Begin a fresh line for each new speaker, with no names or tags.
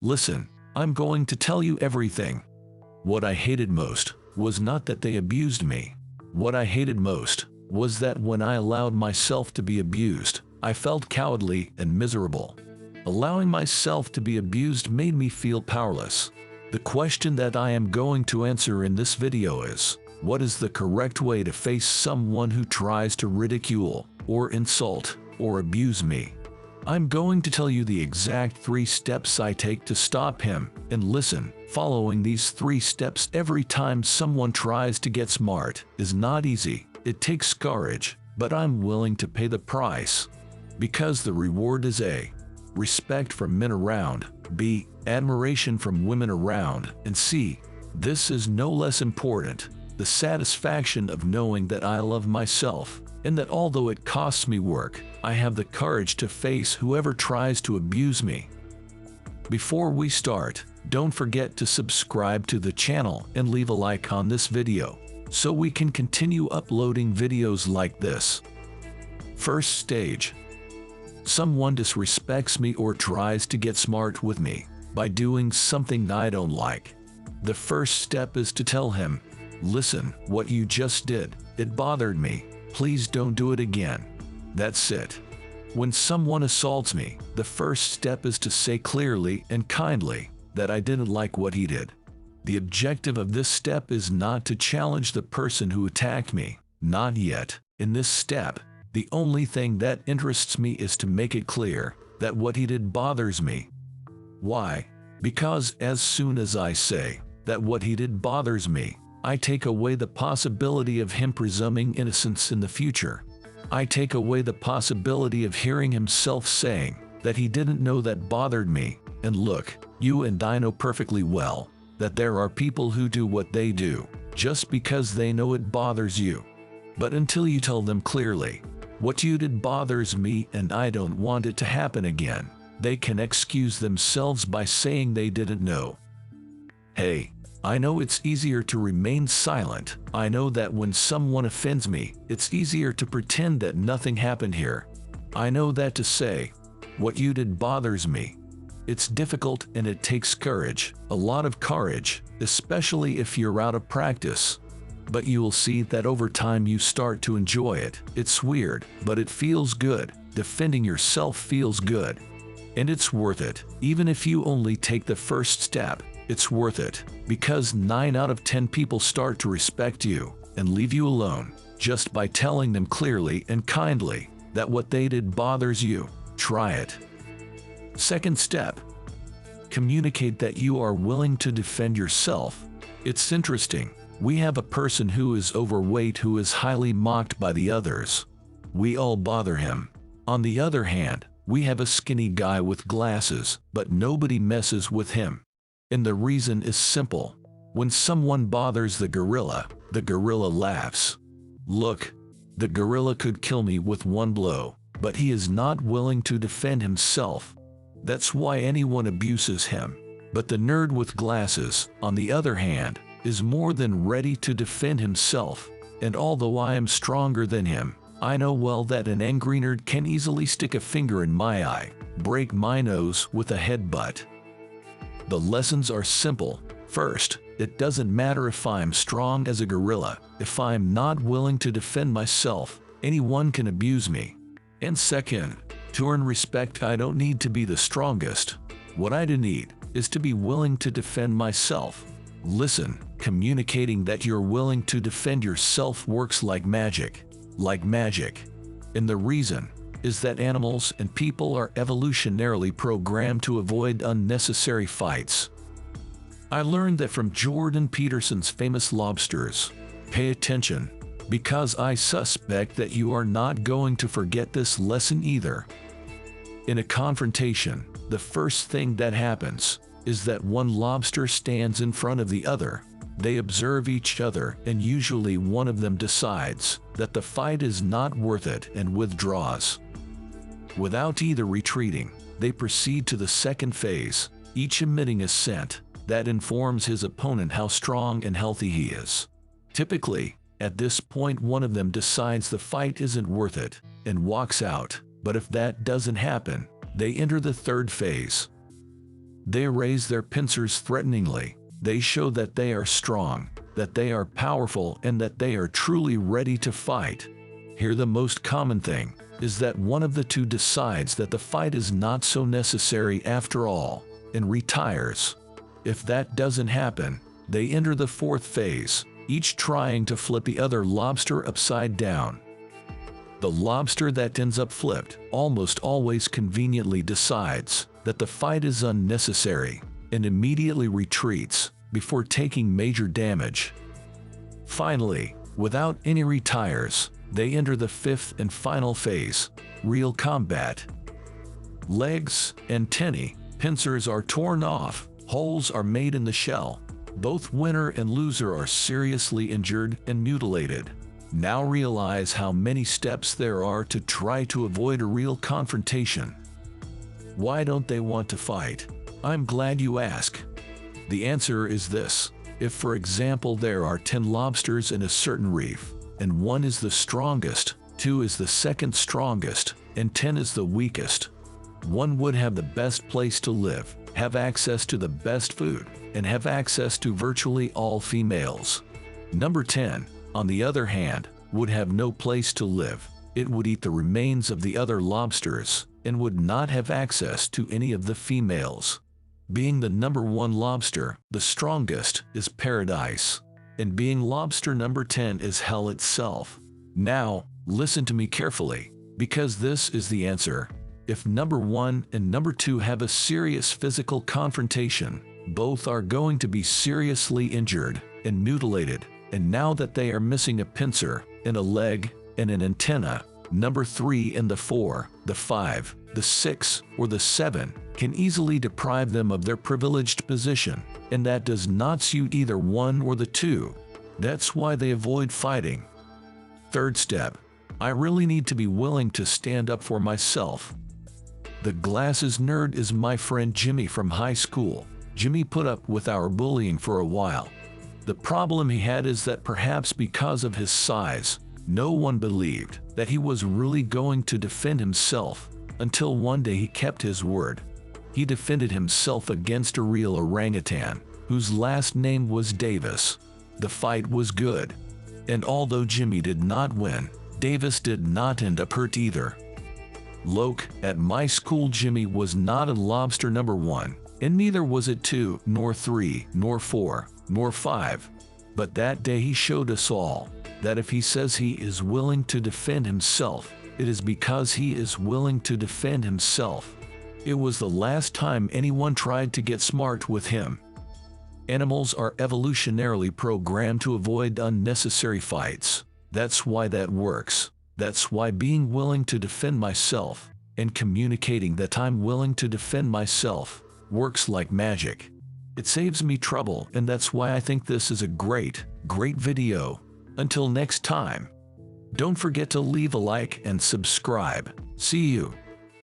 Listen, I'm going to tell you everything. What I hated most was not that they abused me. What I hated most was that when I allowed myself to be abused, I felt cowardly and miserable. Allowing myself to be abused made me feel powerless. The question that I am going to answer in this video is, what is the correct way to face someone who tries to ridicule, or insult, or abuse me? I'm going to tell you the exact 3 steps I take to stop him, and listen, following these 3 steps every time someone tries to get smart is not easy. It takes courage, but I'm willing to pay the price. Because the reward is A. Respect from men around, B. Admiration from women around, and C. This is no less important, the satisfaction of knowing that I love myself, and that although it costs me work, I have the courage to face whoever tries to abuse me. Before we start, don't forget to subscribe to the channel and leave a like on this video, so we can continue uploading videos like this. First stage. Someone disrespects me or tries to get smart with me by doing something I don't like. The first step is to tell him, listen, what you just did, it bothered me. Please don't do it again. That's it. When someone assaults me, the first step is to say clearly and kindly that I didn't like what he did. The objective of this step is not to challenge the person who attacked me. Not yet. In this step, the only thing that interests me is to make it clear that what he did bothers me. Why? Because as soon as I say that what he did bothers me, I take away the possibility of him presuming innocence in the future. I take away the possibility of hearing himself saying that he didn't know that bothered me. And look, you and I know perfectly well that there are people who do what they do just because they know it bothers you. But until you tell them clearly, what you did bothers me and I don't want it to happen again, they can excuse themselves by saying they didn't know. Hey, I know it's easier to remain silent. I know that when someone offends me, it's easier to pretend that nothing happened here. I know that to say, what you did bothers me. It's difficult and it takes courage, a lot of courage, especially if you're out of practice. But you will see that over time you start to enjoy it. It's weird, but it feels good. Defending yourself feels good. And it's worth it, even if you only take the first step. It's worth it, because 9 out of 10 people start to respect you and leave you alone just by telling them clearly and kindly that what they did bothers you. Try it. Second step. Communicate that you are willing to defend yourself. It's interesting. We have a person who is overweight who is highly mocked by the others. We all bother him. On the other hand, we have a skinny guy with glasses, but nobody messes with him. And the reason is simple. When someone bothers the gorilla laughs. Look, the gorilla could kill me with one blow, but he is not willing to defend himself. That's why anyone abuses him. But the nerd with glasses, on the other hand, is more than ready to defend himself. And although I am stronger than him, I know well that an angry nerd can easily stick a finger in my eye, break my nose with a headbutt. The lessons are simple. First, it doesn't matter if I'm strong as a gorilla. If I'm not willing to defend myself, anyone can abuse me. And second, to earn respect, I don't need to be the strongest. What I do need is to be willing to defend myself. Listen, communicating that you're willing to defend yourself works like magic. Like magic. And the reason is that animals and people are evolutionarily programmed to avoid unnecessary fights. I learned that from Jordan Peterson's famous lobsters. Pay attention, because I suspect that you are not going to forget this lesson either. In a confrontation, the first thing that happens is that one lobster stands in front of the other. They observe each other, and usually one of them decides that the fight is not worth it and withdraws. Without either retreating, they proceed to the second phase, each emitting a scent that informs his opponent how strong and healthy he is. Typically, at this point one of them decides the fight isn't worth it and walks out, but if that doesn't happen, they enter the third phase. They raise their pincers threateningly. They show that they are strong, that they are powerful, and that they are truly ready to fight. Here the most common thing is that one of the two decides that the fight is not so necessary after all, and retires. If that doesn't happen, they enter the fourth phase, each trying to flip the other lobster upside down. The lobster that ends up flipped almost always conveniently decides that the fight is unnecessary and immediately retreats before taking major damage. Finally, without any retires, they enter the fifth and final phase, real combat. Legs, antennae, pincers are torn off, holes are made in the shell. Both winner and loser are seriously injured and mutilated. Now realize how many steps there are to try to avoid a real confrontation. Why don't they want to fight? I'm glad you ask. The answer is this. If, for example, there are 10 lobsters in a certain reef, and 1 is the strongest, 2 is the second strongest, and 10 is the weakest, 1 would have the best place to live, have access to the best food, and have access to virtually all females. Number 10, on the other hand, would have no place to live. It would eat the remains of the other lobsters and would not have access to any of the females. Being the number 1 lobster, the strongest, is paradise, and being lobster number 10 is hell itself. Now, listen to me carefully, because this is the answer. If number 1 and number 2 have a serious physical confrontation, both are going to be seriously injured and mutilated, and now that they are missing a pincer and a leg and an antenna, number 3 and the 4, the 5, the 6, or the 7 can easily deprive them of their privileged position, and that does not suit either one or the two. That's why they avoid fighting. Third step, I really need to be willing to stand up for myself. The glasses nerd is my friend Jimmy from high school. Jimmy put up with our bullying for a while. The problem he had is that perhaps because of his size, no one believed that he was really going to defend himself, until one day he kept his word. He defended himself against a real orangutan, whose last name was Davis. The fight was good. And although Jimmy did not win, Davis did not end up hurt either. Look, at my school Jimmy was not a lobster number 1, and neither was it 2, nor 3, nor 4, nor 5. But that day he showed us all that if he says he is willing to defend himself, it is because he is willing to defend himself. It was the last time anyone tried to get smart with him. Animals are evolutionarily programmed to avoid unnecessary fights. That's why that works. That's why being willing to defend myself and communicating that I'm willing to defend myself works like magic. It saves me trouble, and that's why I think this is a great video. Until next time, don't forget to leave a like and subscribe. See you.